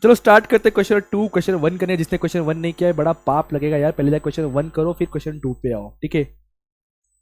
चलो स्टार्ट करते question 2। Question 1 करने, जिसने क्वेश्चन 1 नहीं किया है बड़ा पाप लगेगा यार, पहले जाकर क्वेश्चन 1 करो फिर क्वेश्चन 2 पे आओ, ठीक है।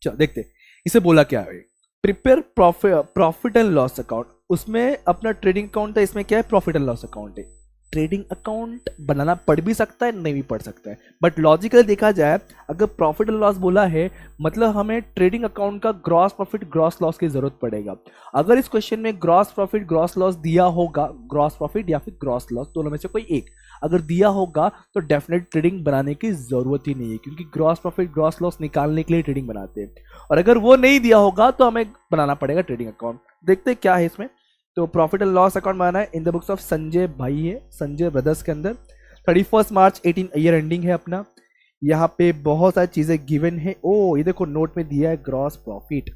चलो देखते इसे बोला क्या है। Prepare profit and loss account, उसमें अपना ट्रेडिंग अकाउंट है, इसमें क्या है प्रॉफिट एंड लॉस अकाउंट है। ट्रेडिंग अकाउंट बनाना पड़ भी सकता है, नहीं भी पड़ सकता है, बट लॉजिकली देखा जाए अगर प्रॉफिट एंड लॉस बोला है मतलब हमें ट्रेडिंग अकाउंट का ग्रॉस प्रॉफिट ग्रॉस लॉस की जरूरत पड़ेगा। अगर इस क्वेश्चन में ग्रॉस प्रॉफिट ग्रॉस लॉस दिया होगा, ग्रॉस प्रॉफिट या फिर ग्रॉस लॉस दोनों में से कोई एक अगर दिया होगा तो डेफिनेट ट्रेडिंग बनाने की जरूरत ही नहीं है, क्योंकि ग्रॉस प्रॉफिट ग्रॉस लॉस निकालने के लिए ट्रेडिंग बनाते हैं। और अगर वो नहीं दिया होगा तो हमें बनाना पड़ेगा ट्रेडिंग अकाउंट। देखते हैं क्या है इसमें। तो प्रॉफिट एंड लॉस अकाउंट बनाना है in the books of Sanjay भाई है, संजय ब्रदर्स के अंदर। 31 मार्च 18 ईयर एंडिंग है अपना। यहाँ पे बहुत सारी चीजें गिवन है। ओ ये देखो नोट में दिया है ग्रॉस प्रॉफिट,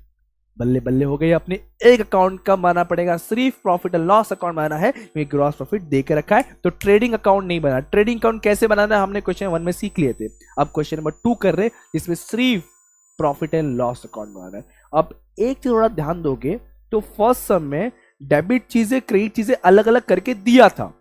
बल्ले बल्ले हो गए। अपने एक अकाउंट का बनाना पड़ेगा, सिर्फ प्रॉफिट एंड लॉस अकाउंट बनाना है, ये ग्रॉस प्रॉफिट देकर रखा है तो ट्रेडिंग अकाउंट नहीं बना। ट्रेडिंग अकाउंट कैसे बनाना है हमने क्वेश्चन 1 में सीख लिए थे, अब क्वेश्चन नंबर 2 कर रहे जिसमें सिर्फ प्रॉफिट एंड लॉस अकाउंट बनाना है। अब एक चीज थोड़ा ध्यान दोगे तो फर्स्ट सम में डेबिट चीजें क्रेडिट चीजें अलग अलग करके दिया था,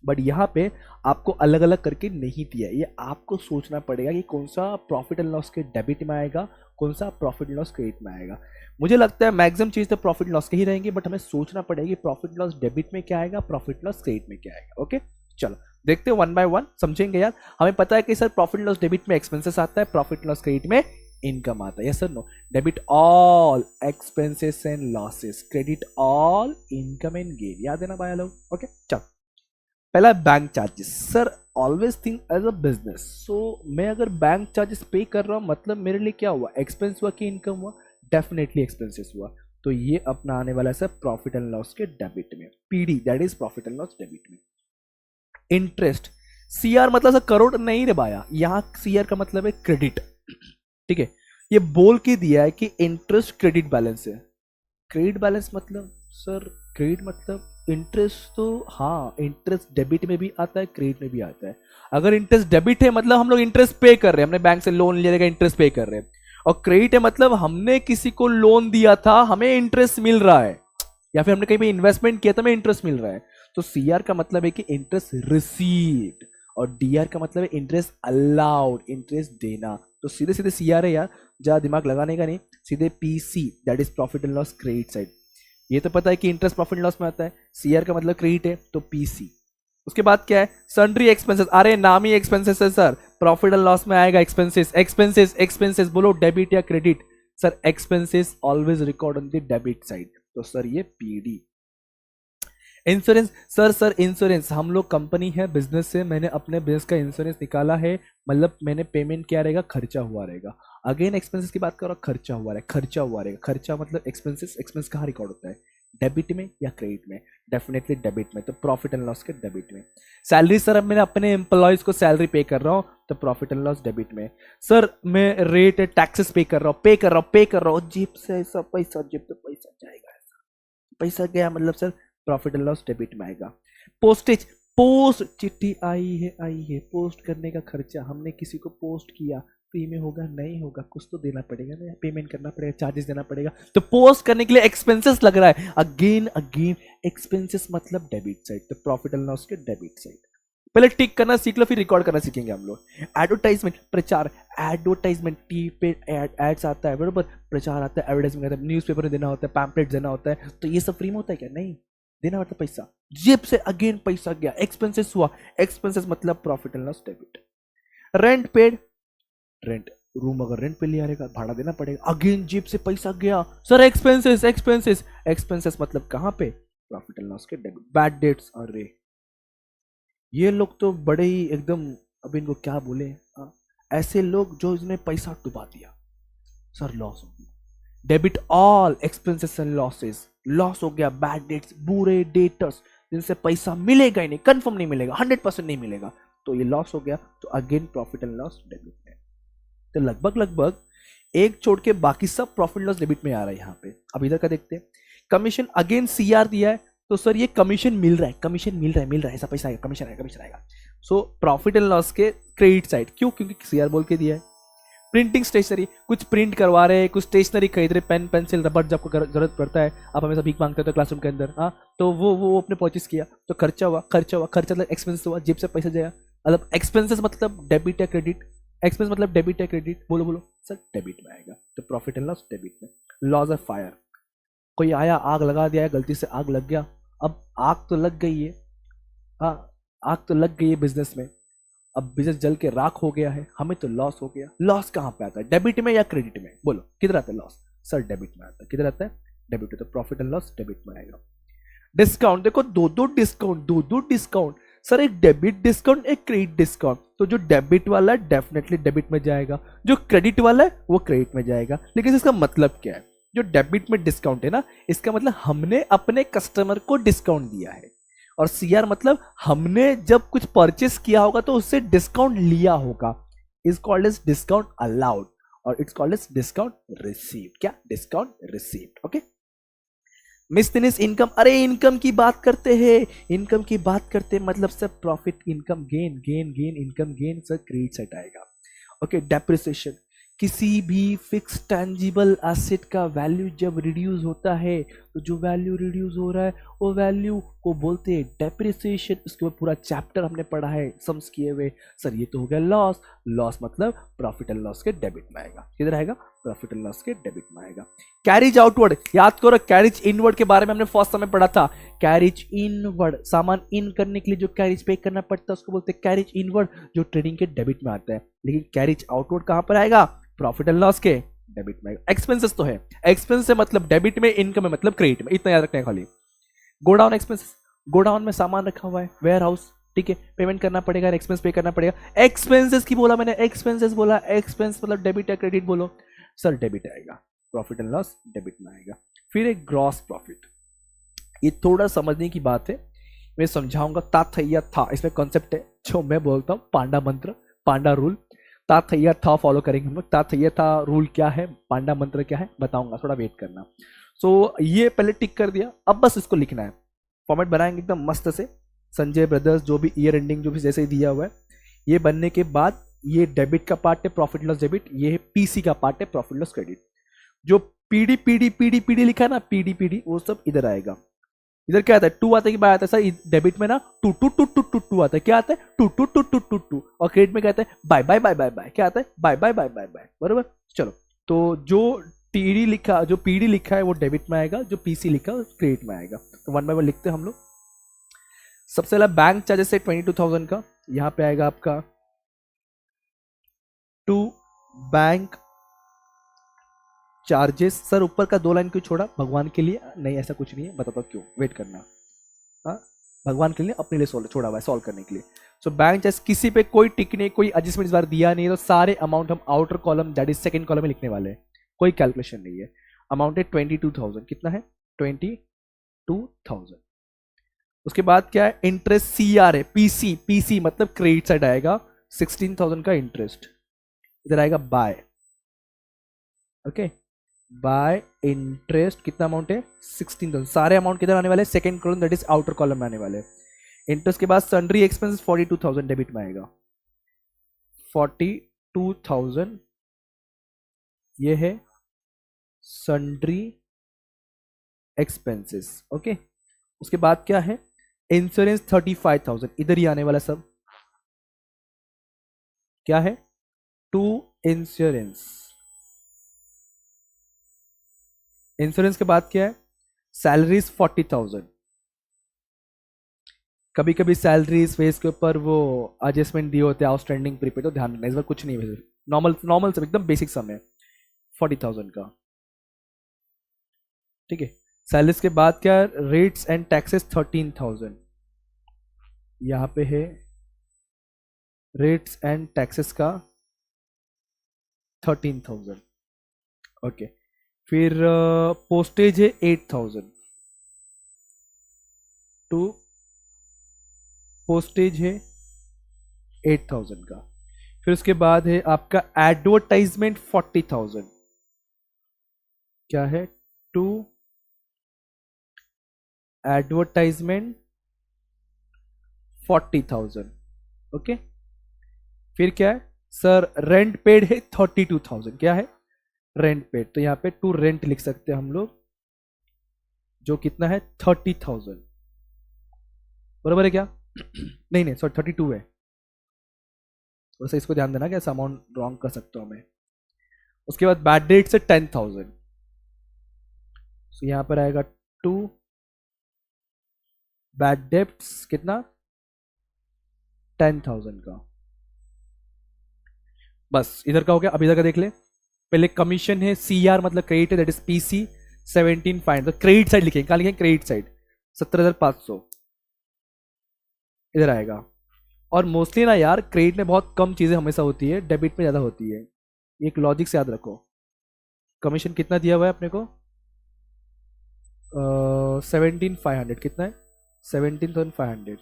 बट यहां पे आपको अलग अलग करके नहीं दिया। ये आपको सोचना पड़ेगा कि कौन सा प्रॉफिट एंड लॉस के डेबिट में आएगा, कौन सा प्रॉफिट एंड लॉस क्रेडिट में आएगा। मुझे लगता है मैक्सिमम चीज तो प्रॉफिट लॉस के ही रहेंगे, बट हमें सोचना पड़ेगा कि प्रॉफिट लॉस डेबिट में क्या आएगा, प्रॉफिट लॉस क्रेडिट में क्या आएगा। ओके चलो देखते हैं 1 बाय 1 समझेंगे यार। हमें पता है कि सर प्रॉफिट लॉस डेबिट में एक्सपेंसेस आता है, प्रॉफिट लॉस क्रेडिट में इनकम आता है। Yes sir no? Debit all expenses and losses, credit all income and gain. याद है ना भाई लोग? ओके चलो पहला bank charges. Sir always think as a business, so मैं अगर बैंक चार्जेस पे कर रहा हूं मतलब मेरे लिए क्या हुआ, एक्सपेंस हुआ कि इनकम हुआ? डेफिनेटली एक्सपेंसेस हुआ, तो ये अपना आने वाला है सर प्रॉफिट एंड लॉस के डेबिट में, PD that is profit and loss debit में। इंटरेस्ट, सीआर मतलब सर करोड़ नहीं रे बाया, यहां सीआर का मतलब है क्रेडिट, ठीक है। ये बोल के दिया है कि इंटरेस्ट क्रेडिट बैलेंस है। क्रेडिट बैलेंस मतलब सर क्रेडिट मतलब इंटरेस्ट, तो हाँ इंटरेस्ट डेबिट में भी आता है क्रेडिट में भी आता है। अगर इंटरेस्ट डेबिट है मतलब हम लोग इंटरेस्ट पे कर रहे हैं, हमने बैंक से लोन लिया रहेगा इंटरेस्ट पे कर रहे हैं, और क्रेडिट है मतलब हमने किसी को लोन दिया था हमें इंटरेस्ट मिल रहा है, या फिर हमने कहीं पे इन्वेस्टमेंट किया था हमें इंटरेस्ट मिल रहा है। तो सीआर का मतलब है कि इंटरेस्ट रिसीव्ड, और डीआर का मतलब है इंटरेस्ट अलाउड, इंटरेस्ट देना। तो सीधे सीधे सीआर है यार, ज्यादा दिमाग लगाने का नहीं, सीधे PC that is profit and loss credit side. ये तो पता है कि इंटरेस्ट प्रॉफिट एंड लॉस में आता है, सीआर का मतलब क्रेडिट है तो पीसी। उसके बाद क्या है, सन्ड्री एक्सपेंसेस। अरे नाम ही एक्सपेंसेस है सर, प्रॉफिट एंड लॉस में आएगा एक्सपेंसेस। एक्सपेंसेस एक्सपेंसेस बोलो डेबिट या credit? Sir expenses always record on the debit side, तो सर ये पीडी। इंश्योरेंस, सर इंश्योरेंस, हम लोग कंपनी है बिजनेस से, मैंने अपने बिजनेस का इंश्योरेंस निकाला है, मतलब मैंने पेमेंट क्या रहेगा, खर्चा हुआ रहेगा। अगेन एक्सपेंसेस की बात करो, खर्चा हुआ रहेगा, खर्चा हुआ रहेगा। खर्चा मतलब एक्सपेंसेस, एक्सपेंस कहाँ रिकॉर्ड होता है, डेबिट में या क्रेडिट में? डेफिनेटली डेबिट में, तो प्रॉफिट एंड लॉस के डेबिट में। सैलरी, सर अब मैंने अपने एम्प्लॉयज को सैलरी पे कर रहा हूँ तो प्रॉफिट एंड लॉस डेबिट में। सर मैं रेट टैक्सेस पे कर रहा हूँ, जेब से ऐसा पैसा, जेब से पैसा जाएगा, ऐसा पैसा गया मतलब sir profit and loss debit में आएगा। पोस्टेज, पोस्ट चिट्ठी आई है, पोस्ट करने का खर्चा, हमने किसी को पोस्ट किया, फ्री में होगा नहीं होगा, कुछ तो देना पड़ेगा ना, पेमेंट करना पड़ेगा, चार्जेस देना पड़ेगा, तो पोस्ट करने के लिए एक्सपेंसेस लग रहा है। अगेन एक्सपेंसेस मतलब डेबिट साइड, तो प्रॉफिट एंड लॉस के डेबिट साइड। पहले टिक करना सीख लो फिर रिकॉर्ड करना सीखेंगे हम लोग। एडवर्टाइजमेंट, प्रचार, एडवर्टाइजमेंट, टीवी पे एड्स आता है बरोबर, प्रचार आता है, एडवर्टाइजमेंट आता है, न्यूज़पेपर में देना होता है, पैम्पलेट देना होता है, तो ये सब फ्री में होता है क्या? नहीं, देना पड़ता पैसा, जेब से अगेन पैसा गया, एक्सपेंसेस हुआ, एक्सपेंसेस मतलब profit and loss debit. Rent paid, rent, room अगर रेंट पे लिया रहेगा भाड़ा देना पड़ेगा, अगेन जेब से पैसा गया, सर एक्सपेंसेस एक्सपेंसेस एक्सपेंसेस मतलब कहां पे, प्रॉफिट एंड लॉस के डेबिट। बैड डेट्स, अरे ये लोग तो बड़े ही एकदम, अब इनको क्या बोले, ऐसे लोग जो इसने पैसा डुबा दिया, सर लॉस हो गया। Debit all expenses and losses, loss हो गया, बैड डेट्स, बुरे डेटर्स जिनसे पैसा मिलेगा ही नहीं, कंफर्म नहीं मिलेगा, 100% नहीं मिलेगा, तो ये लॉस हो गया, तो again profit and loss debit में। तो लगभग एक छोड़ के बाकी सब प्रॉफिट लॉस डेबिट में आ रहा है यहाँ पे। अब इधर का देखते हैं, कमीशन, अगेन सीआर दिया है, तो सर ये कमीशन मिल रहा है, कमीशन मिल रहा है, ऐसा पैसा आएगा, कमीशन आएगा। सो प्रॉफिट एंड लॉस के क्रेडिट साइड, क्यों? क्योंकि सीआर बोल के दिया है। प्रिंटिंग स्टेशनरी, कुछ प्रिंट करवा रहे हैं, कुछ स्टेशनरी खरीद रहे, पेन पेंसिल रबर जब आपको जरूरत पड़ता है, आप हमेशा भीख मांगते हो तो क्लासरूम के अंदर, हाँ, तो वो अपने परचेस किया, तो खर्चा हुआ, खर्चा मतलब एक्सपेंस हुआ, जेब से पैसा जाया, मतलब एक्सपेंसेस मतलब डेबिट या क्रेडिट, एक्सपेंस मतलब डेबिट या क्रेडिट, बोलो बोलो सर, डेबिट में आएगा, तो प्रॉफिट एंड लॉस डेबिट में। लॉस ऑफ फायर, कोई आया आग लगा दिया, गलती से आग लग गया, अब आग तो लग गई है, हाँ, आग तो लग गई है बिजनेस में, अब बिजनेस जल के राख हो गया है, हमें तो लॉस हो गया। लॉस कहाँ पे आता है, डेबिट में या क्रेडिट में, बोलो किधर आता है लॉस, सर डेबिट में आता है, किधर आता है, डेबिट में, तो प्रॉफिट एंड लॉस डेबिट में आएगा। डिस्काउंट, देखो दो डिस्काउंट, सर एक डेबिट डिस्काउंट एक क्रेडिट डिस्काउंट, तो जो डेबिट वाला है डेफिनेटली डेबिट में जाएगा, जो क्रेडिट वाला है वो क्रेडिट में जाएगा। लेकिन इसका मतलब क्या है, जो डेबिट में डिस्काउंट है ना, इसका मतलब हमने अपने कस्टमर को डिस्काउंट दिया है, और सीआर मतलब हमने जब कुछ परचेस किया होगा तो उससे डिस्काउंट लिया होगा, is called as discount allowed, और it's called as discount received. क्या, discount received. Okay, miscellaneous income, अरे इनकम की बात करते हैं, इनकम की बात करते हैं, मतलब sir profit income gain gain gain income gain, sir credit set आएगा। ओके, डेप्रिसिएशन, किसी भी फिक्स टेंजिबल एसेट का वैल्यू जब रिड्यूस होता है, तो जो वैल्यू रिड्यूस हो रहा है वो वैल्यू को बोलते हैं डेप्रिसिएशन। इसके ऊपर पूरा चैप्टर हमने पढ़ा है सम्स किए हुए। सर ये तो हो गया लॉस, लॉस मतलब प्रॉफिट एंड लॉस के डेबिट में आएगा, किधर आएगा, प्रॉफिट एंड लॉस के डेबिट में आएगा। कैरिज आउटवर्ड, याद करो कैरिज इनवर्ड के बारे में हमने फर्स्ट समय पढ़ा था। कैरिज इनवर्ड, सामान इन करने के लिए जो कैरिज पे करना पड़ता है उसको बोलते हैं कैरिज इनवर्ड, जो ट्रेडिंग के डेबिट में आता है। लेकिन कैरिज आउटवर्ड कहां पर आएगा, प्रॉफिट एंड लॉस के डेबिट में। एक्सपेंसेस तो है, एक्सपेंस से मतलब डेबिट में, इनकम में मतलब क्रेडिट में, इतना याद रखना है खाली। गोडाउन एक्सपेंसेस, गोडाउन में सामान रखा हुआ है, वेयर हाउस, ठीक है, पेमेंट करना पड़ेगा, एक्सपेंस पे करना पड़ेगा। एक्सपेंसेस की बोला मैंने, एक्सपेंसेस बोला, एक्सपेंस मतलब डेबिट या क्रेडिट, बोलो सर डेबिट आएगा, प्रॉफिट एंड लॉस डेबिट में आएगा। फिर एक ग्रॉस प्रॉफिट, ये थोड़ा समझने की बात है, मैं समझाऊंगा। ताथैया था, इसमें कॉन्सेप्ट है जो मैं बोलता हूँ, पांडा मंत्र, पांडा रूल। ताथैया था फॉलो करेंगे हम लोग। ताथैया था रूल क्या है, पांडा मंत्र क्या है, बताऊंगा, थोड़ा वेट करना। सो ये पहले टिक कर दिया, अब बस इसको लिखना है, फॉर्मेट बनाएंगे एकदम मस्त से, संजय ब्रदर्स जो भी ईयर एंडिंग जो भी जैसे ही दिया हुआ है। ये बनने के बाद ये डेबिट का पार्ट है प्रॉफिट लॉस डेबिट, ये पीसी का पार्ट है प्रॉफिट लॉस क्रेडिट। जो पीडी पीडी पीडी पीडी लिखा है ना, पीडी पीडी, वो सब इधर आएगा। इधर क्या आता है, टू आता है कि बाय आता है, सर डेबिट में ना to to to to to to आता है, क्या आता है, to to to to to to, और क्रेडिट में क्या आता है, by by by by by, क्या आता है, by by by by by, बरोबर। चलो, तो जो टीडी लिखा, जो पीडी लिखा है वो डेबिट में आएगा, जो पीसी लिखा है वो क्रेडिट में आएगा। तो वन बाय वन लिखते हैं हम लोग। सबसे पहला बैंक चार्जेस है 22,000 का, यहां पे आएगा आपका टू बैंक चार्जेस। सर ऊपर का 2 लाइन क्यों छोड़ा, भगवान के लिए नहीं, ऐसा कुछ नहीं है, बताता क्यों, वेट करना। हाँ, भगवान के लिए, अपने लिए छोड़ा हुआ है सॉल्व करने के लिए। सो बैंक चार्ज, किसी पे कोई टिक नहीं, कोई एडजस्टमेंट इस बार दिया नहीं, तो सारे अमाउंट हम outer column that is second column में लिखने वाले हैं, कोई कैलकुलेशन नहीं है। अमाउंट है 22,000, कितना है, 22,000। उसके बाद क्या है, इंटरेस्ट सीआर है, पीसी, पीसी मतलब क्रेडिट साइड आएगा, 16,000 का इंटरेस्ट इधर आएगा बाय। ओके, बाय इंटरेस्ट कितना अमाउंट है, 16,000। सारे अमाउंट किधर आने वाले, second column that is outer column में आने वाले। इंटरेस्ट के बाद सन्ड्री एक्सपेंसेस 42,000 डेबिट में आएगा, 42,000 ये है सन्ड्री एक्सपेंसेस। ओके, उसके बाद क्या है, इंश्योरेंस 35,000 इधर ही आने वाला सब, क्या है, टू इंश्योरेंस। इंश्योरेंस के बाद क्या है, सैलरीज 40,000। कभी कभी सैलरीज फेस के ऊपर वो एडजस्टमेंट दिए होते हैं आउटस्टैंडिंग प्रीपेड, तो ध्यान रखना, इस बार कुछ नहीं है, नॉर्मल नॉर्मल सब एकदम बेसिक सम है 40,000 का, ठीक है। सैलरीज के बाद क्या है, रेट्स एंड टैक्सेस 13,000, यहां पे है रेट्स एंड टैक्सेस का 13,000। ओके, फिर पोस्टेज है 8,000, टू पोस्टेज है 8,000 का। फिर उसके बाद है आपका एडवर्टाइजमेंट 40,000, क्या है, टू एडवर्टाइजमेंट 40,000। ओके, फिर क्या है, सर रेंट पेड है 32,000, क्या है रेंट पेड, तो यहाँ पे टू रेंट लिख सकते हैं हम लोग, जो कितना है 30,000, बराबर है क्या? नहीं नहीं सॉरी 32 है, वैसे इसको ध्यान देना कि ऐसा अमाउंट रॉन्ग कर सकते हो हमें। उसके बाद बैड डेट से 10,000, तो यहाँ पर आएगा 2, बैड डेट्स कितना 10,000 का, बस इधर का हो गया। अब इधर का देख ले, पहले कमीशन है CR मतलब क्रेडिट है, दैट इज PC 17 फाइन, तो क्रेडिट साइड लिखेंगे, कहाँ लिखेंगे क्रेडिट साइड 17,500 इधर आएगा। और मोस्टली ना यार क्रेडिट में बहुत कम चीज़ें हमेशा होती है, डेबिट में ज़्यादा होती है, एक लॉजिक से याद रखो। कमीशन कितना दिया हुआ है अपने को 17,500, कितना है 17,500,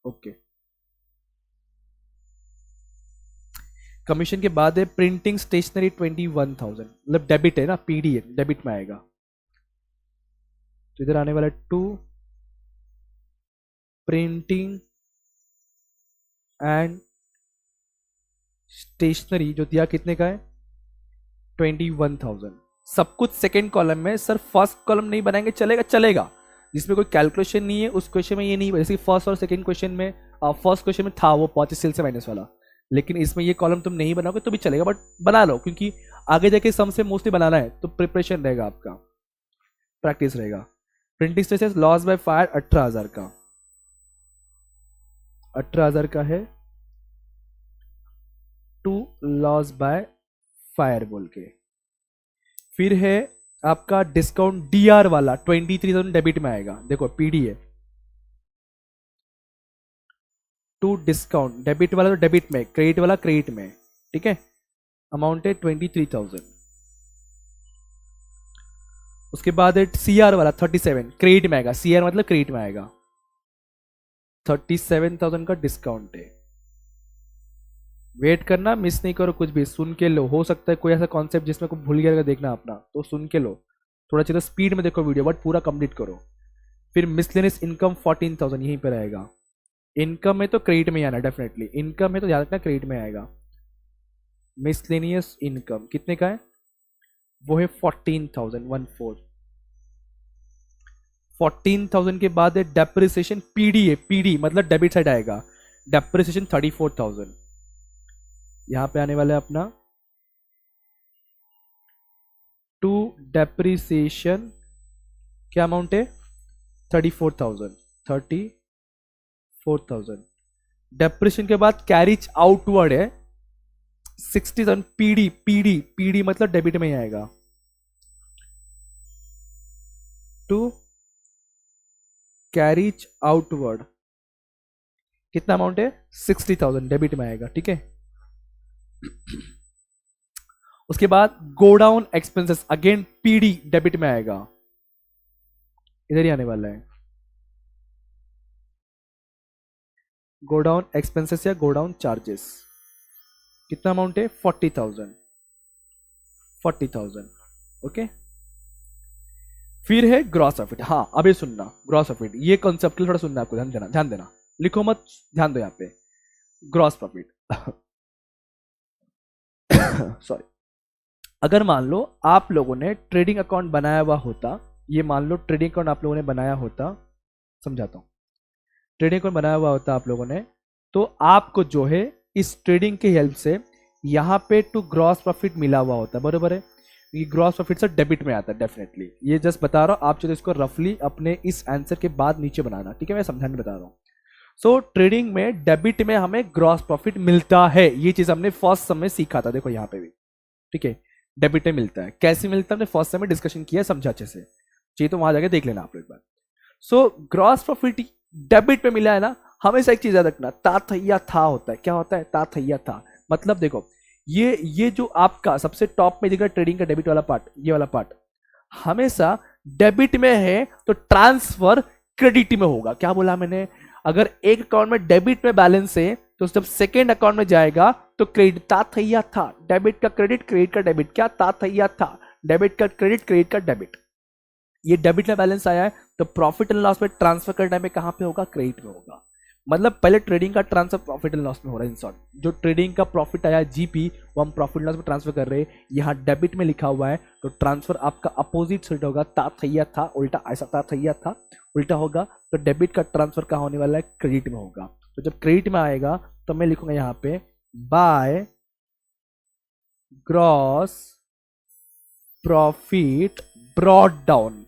ओके। कमीशन के बाद है प्रिंटिंग स्टेशनरी 21,000, मतलब डेबिट है ना, PD है, डेबिट में आएगा, तो इधर आने वाला 2, प्रिंटिंग एंड स्टेशनरी जो दिया कितने का है 21,000, सब कुछ सेकेंड कॉलम में। सर फर्स्ट कॉलम नहीं बनाएंगे चलेगा? चलेगा, जिसमें कोई कैलकुलेशन नहीं है उस क्वेश्चन में ये नहीं, जैसे फर्स्ट और सेकेंड क्वेश्चन में, फर्स्ट क्वेश्चन में था वो पॉचिस सेल से माइनस वाला, लेकिन इसमें ये कॉलम तुम नहीं बनाओगे तो भी चलेगा, बट बना लो क्योंकि आगे जाके सम से मोस्टली बनाना है, तो प्रिपरेशन रहेगा आपका, प्रैक्टिस रहेगा। Printing station loss by fire 18,000 का, 18,000 का है, 2 लॉस बाय फायर बोल के। फिर है आपका डिस्काउंट DR वाला 23,000 डेबिट में आएगा, देखो PD है, 2 डिस्काउंट डेबिट वाला तो डेबिट में, क्रेडिट वाला क्रेडिट में, ठीक है, अमाउंट है 23,000। उसके बाद है CR वाला 37 क्रेडिट में आएगा, CR मतलब क्रेडिट में आएगा, 37,000 का डिस्काउंट है। वेट करना, मिस नहीं करो कुछ भी, सुन के लो, हो सकता है कोई ऐसा कॉन्सेप्ट जिसमें को भूल गया देखना अपना, तो सुन के लो, थोड़ा चलो स्पीड में देखो वीडियो, बट पूरा कंप्लीट करो। फिर मिसलेनियस इनकम 14,000 यहीं पर आएगा, इनकम में तो क्रेडिट में आना डेफिनेटली, इनकम में तो ध्यान रखना क्रेडिट में आएगा। मिसलेनियस इनकम कितने का है, वो है 14,000 14,000 के बाद है डेप्रिसिएशन PD है, PD मतलब डेबिट साइड आएगा, डेप्रिसिएशन 34,000, यहां पे आने वाला है अपना 2 डेप्रिसिएशन, क्या अमाउंट है 34,000, डेप्रिसिएशन के बाद कैरिज आउटवर्ड है 60,000, PD मतलब डेबिट में ही आएगा, 2 कैरिज आउटवर्ड कितना अमाउंट है 60,000 डेबिट में आएगा, ठीक है। उसके बाद godown expenses again PD debit में आएगा, इधर ही आने वाला है, गोडाउन एक्सपेंसेस या गोडाउन चार्जेस कितना अमाउंट है 40,000, ओके। फिर है ग्रॉस प्रॉफिट, हाँ अभी सुनना, ग्रॉस प्रॉफिट ये कॉन्सेप्ट थोड़ा सुनना, आपको ध्यान देना, लिखो मत, ध्यान दो यहाँ पे, ग्रॉस प्रॉफिट सॉरी, अगर मान लो आप लोगों ने ट्रेडिंग अकाउंट बनाया हुआ होता, ये मान लो ट्रेडिंग अकाउंट आप लोगों ने बनाया होता, समझाता हूं, ट्रेडिंग अकाउंट बनाया हुआ होता आप लोगों ने, तो आपको जो है इस ट्रेडिंग की हेल्प से यहाँ पे टू ग्रॉस प्रॉफिट मिला हुआ होता है, बरोबर है, ये ग्रॉस प्रॉफिट से डेबिट में आता है डेफिनेटली, ये जस्ट बता रहा हूँ, आप चलो इसको रफली अपने इस आंसर के बाद नीचे बनाना, ठीक है, मैं समझाने बता रहा हूँ। सो ट्रेडिंग में डेबिट में हमें ग्रॉस प्रॉफिट मिलता है, ये चीज हमने फर्स्ट समय सीखा था, देखो यहाँ पे भी, ठीक है, डेबिट में मिलता है, कैसे मिलता है हमने फर्स्ट समय डिस्कशन किया, समझा अच्छे से, चाहिए तो वहां जाके देख लेना आप एक बार। सो ग्रॉस प्रॉफिट डेबिट में मिला है ना, हमेशा एक चीज याद रखना, ताथैया था होता है, क्या होता है ताथैया था, मतलब देखो ये जो आपका सबसे टॉप में दिख रहा है ट्रेडिंग का डेबिट वाला पार्ट, ये वाला पार्ट हमेशा डेबिट में है, तो ट्रांसफर क्रेडिट में होगा, क्या बोला मैंने, अगर एक अकाउंट में डेबिट में बैलेंस है तो जब सेकेंड अकाउंट में जाएगा तो क्रेडिट, ताथैया था, डेबिट का क्रेडिट, क्रेडिट का डेबिट, क्या ताथैया था, डेबिट का क्रेडिट, क्रेडिट का डेबिट, ये डेबिट में बैलेंस आया है तो प्रॉफिट एंड लॉस में ट्रांसफर करने में कहां पे होगा, क्रेडिट में होगा। मतलब पहले ट्रेडिंग का ट्रांसफर प्रॉफिट एंड लॉस में हो रहा है। इन शॉर्ट जो ट्रेडिंग का प्रॉफिट आया जीपी वो हम प्रॉफिट लॉस में ट्रांसफर कर रहे हैं, यहाँ डेबिट में लिखा हुआ है, तो ट्रांसफर आपका अपोजिट साइड होगा, ता थैया था उल्टा, ऐसा था थैया था उल्टा होगा, तो डेबिट का ट्रांसफर कहाँ होने वाला है, क्रेडिट में होगा। तो जब क्रेडिट में आएगा तो मैं लिखूंगा यहाँ पे by gross profit brought down,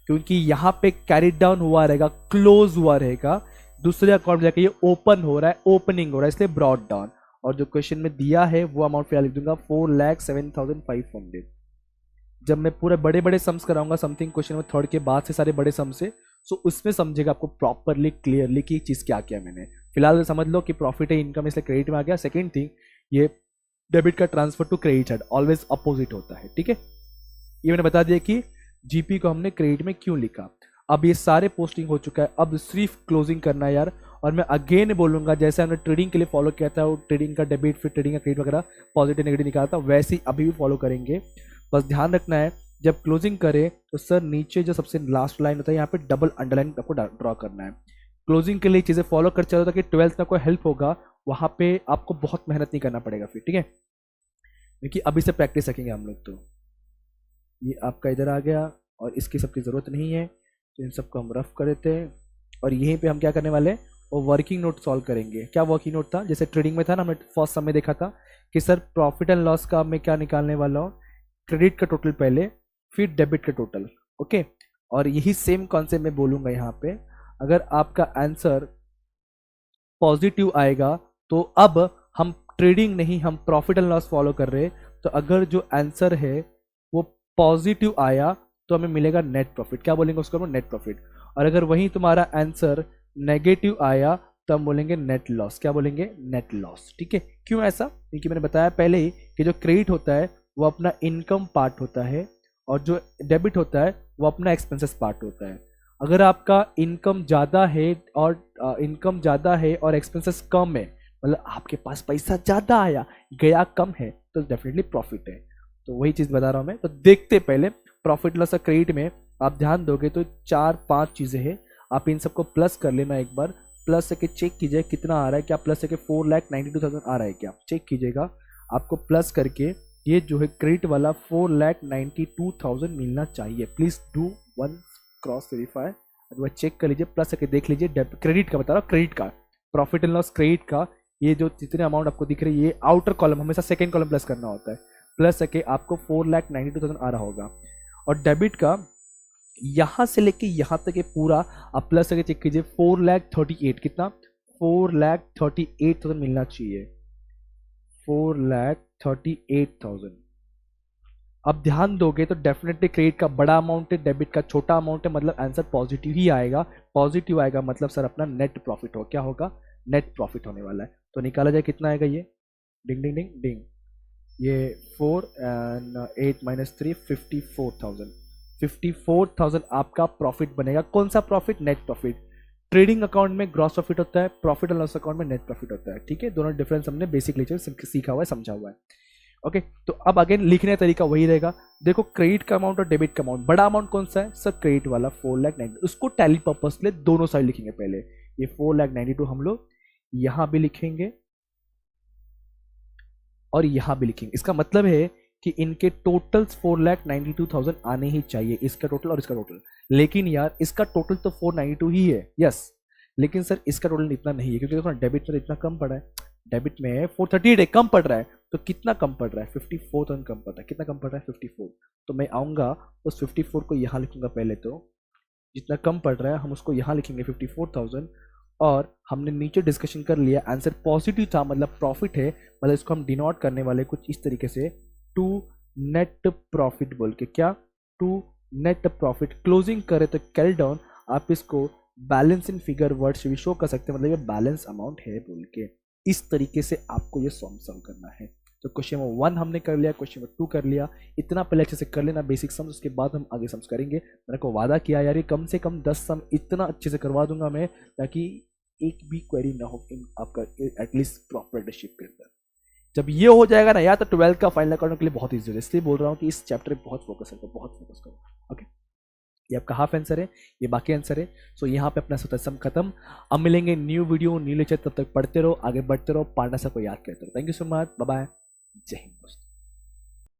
क्योंकि यहाँ पे कैरिड डाउन हुआ रहेगा, क्लोज हुआ रहेगा, दूसरे अकाउंट में जाके ये ओपन हो रहा है, ओपनिंग हो रहा है, इसलिए ब्रॉट डाउन। और जो क्वेश्चन में दिया है वो अमाउंट फिलहाल लिख दूंगा 4,07,500। जब मैं पूरे बड़े बड़े सम्स कराऊंगा समथिंग क्वेश्चन में थर्ड के बाद से सारे बड़े सम से, सो उसमें समझेगा आपको प्रॉपरली क्लियरली कि चीज क्या किया मैंने। फिलहाल समझ लो कि प्रॉफिट है, इनकम, इसलिए क्रेडिट में आ गया। सेकंड थिंग, ये डेबिट का transfer to credit side always opposite होता है, ठीक है। ये मैंने बता दिया कि जीपी को हमने क्रेडिट में क्यों लिखा। अब ये सारे पोस्टिंग हो चुका है, अब सिर्फ क्लोजिंग करना है यार। और मैं अगेन बोलूंगा जैसे हमने ट्रेडिंग के लिए फॉलो किया था, वो ट्रेडिंग का डेबिट फिर ट्रेडिंग का क्रेडिट वगैरह पॉजिटिव नेगेटिव निकाला था, वैसे ही अभी भी फॉलो करेंगे। बस ध्यान रखना है जब क्लोजिंग करें तो सर नीचे जो सबसे लास्ट लाइन होता है यहाँ पे डबल अंडरलाइन आपको ड्रॉ करना है। क्लोजिंग के लिए चीजें फॉलो कर चलो ताकि 12th में कोई हेल्प होगा, वहां पे आपको बहुत मेहनत नहीं करना पड़ेगा फिर, ठीक है, क्योंकि अभी से प्रैक्टिस रखेंगे हम लोग। तो ये आपका इधर आ गया और इसकी सबकी ज़रूरत नहीं है, तो इन सबको हम रफ कर देते हैं। और यहीं पे हम क्या करने वाले हैं, वो वर्किंग नोट सॉल्व करेंगे। क्या वर्किंग नोट था, जैसे ट्रेडिंग में था ना, हमने फर्स्ट सम में देखा था कि सर प्रॉफिट एंड लॉस का मैं क्या निकालने वाला हूँ, क्रेडिट का टोटल पहले फिर डेबिट का टोटल, ओके। और यही सेम कॉन्सेप्ट मैं बोलूँगा यहाँ पे, अगर आपका आंसर पॉजिटिव आएगा तो अब हम ट्रेडिंग नहीं, हम प्रॉफिट एंड लॉस फॉलो कर रहे हैं। तो अगर जो आंसर है वो पॉजिटिव आया तो हमें मिलेगा नेट प्रॉफिट, क्या बोलेंगे उसको, नेट प्रॉफिट। और अगर वही तुम्हारा आंसर नेगेटिव आया तो हम बोलेंगे नेट लॉस, क्या बोलेंगे, नेट लॉस, ठीक है। क्यों ऐसा, क्योंकि मैंने बताया पहले ही कि जो क्रेडिट होता है वो अपना इनकम पार्ट होता है और जो डेबिट होता है वो अपना एक्सपेंसेस पार्ट होता है। अगर आपका इनकम ज़्यादा है और एक्सपेंसेस कम है, मतलब आपके पास पैसा ज़्यादा आया गया कम है, तो डेफिनेटली प्रॉफिट है। तो वही चीज़ बता रहा हूँ मैं। तो देखते पहले प्रॉफिट लॉस और क्रेडिट में आप ध्यान दोगे तो 4-5 चीज़ें हैं, आप इन सबको प्लस कर लेना एक बार, प्लस करके चेक कीजिए कितना आ रहा है, क्या प्लस करके 4,92,000 आ रहा है क्या, चेक कीजिएगा। आपको प्लस करके ये जो है क्रेडिट वाला 4,92,000 मिलना चाहिए। Please do one cross verify, अगर चेक कर लीजिए, प्लस करके देख लीजिए। क्रेडिट का बता रहा हूँ, क्रेडिट का प्रॉफिट एंड लॉस क्रेडिट का, ये जो जितने अमाउंट आपको दिख रही है ये आउटर कॉलम हमेशा सेकेंड कॉलम प्लस करना होता है, प्लस करके आपको 4,92,000 आ रहा होगा। और डेबिट का यहाँ से लेके यहाँ तक ये पूरा आप प्लस करके चेक कीजिए, 4,38,000 कितना, 4,38,000 मिलना चाहिए, 4,38,000। अब ध्यान दोगे तो डेफिनेटली क्रेडिट का बड़ा अमाउंट है, डेबिट का छोटा अमाउंट है, मतलब आंसर पॉजिटिव ही आएगा। पॉजिटिव आएगा मतलब सर अपना नेट प्रॉफिट हो, क्या होगा, नेट प्रॉफिट होने वाला है। तो निकाला जाए कितना आएगा ये, डिंग डिंग डिंग डिंग, ये 4 एंड 8 माइनस 3 54,000, 54,000 आपका प्रॉफिट बनेगा। कौन सा profit, net profit. Trading account में ग्रॉस प्रॉफिट होता है, प्रॉफिट एंड लॉस अकाउंट में नेट प्रॉफिट होता है, ठीक है। दोनों डिफरेंस हमने बेसिक लेक्चर सीखा हुआ है, समझा हुआ है, ओके। तो अब अगेन लिखने का तरीका वही रहेगा। देखो क्रेडिट का अमाउंट और डेबिट का अमाउंट, बड़ा अमाउंट कौन सा है सर, क्रेडिट वाला 4,90,000, उसको टैली पर्पस के लिए दोनों साइड लिखेंगे। पहले ये 4,92,000 हम लोग यहां भी लिखेंगे और यहां भी लिखेंगे। इसका मतलब है कि इनके टोटल्स 4,92,000 आने ही चाहिए, इसका टोटल और इसका टोटल। लेकिन यार इसका टोटल तो 492 ही है, यस, लेकिन सर इसका टोटल इतना नहीं है क्योंकि देखो डेबिट में इतना कम पड़ा है, डेबिट में 438 है, कम पड़ रहा है। तो कितना कम पड़ रहा है, 54,000 कम पड़ रहा है। कितना कम पड़ रहा है, 54। तो मैं आऊंगा उस 54 को यहाँ लिखूंगा पहले, तो जितना कम पड़ रहा है हम उसको यहाँ लिखेंगे 54,000। और हमने नीचे डिस्कशन कर लिया, आंसर पॉजिटिव था मतलब प्रॉफिट है, मतलब इसको हम डिनोट करने वाले कुछ इस तरीके से, टू नेट प्रॉफिट बोल के, क्या, टू नेट प्रॉफिट। क्लोजिंग करे तो कैरी डाउन, आप इसको बैलेंस इन फिगर वर्ड से भी शो कर सकते हैं, मतलब ये बैलेंस अमाउंट है बोल के। इस तरीके से आपको ये सॉल्व करना है। तो क्वेश्चन नंबर 1 हमने कर लिया, क्वेश्चन नंबर 2 कर लिया, इतना पहले अच्छे से कर लेना बेसिक सम्स, उसके बाद हम आगे सम्स करेंगे। मैंने को वादा किया यार ये कम से कम 10 सम इतना अच्छे से करवा दूंगा मैं, ताकि एक भी क्वेरी ना हो इन आपका एटलीस्ट प्रॉपर शिप के अंदर। जब ये हो जाएगा ना यार, तो 12th का फाइनल करने के लिए बहुत ईजी है। इसलिए बोल रहा हूँ कि इस चैप्टर पे बहुत फोकस करो, बहुत फोकस करो, ओके। ये आपका हाफ आंसर है, ये बाकी आंसर है। सो यहाँ पे अपना स्वतः सम खत्म। अब मिलेंगे न्यू वीडियो न्यू लेक्चर, तब तक पढ़ते रहो, आगे बढ़ते रहो, पार्टनर को याद करते रहो। Thank you so much, bye bye, जय हिंद दोस्तों।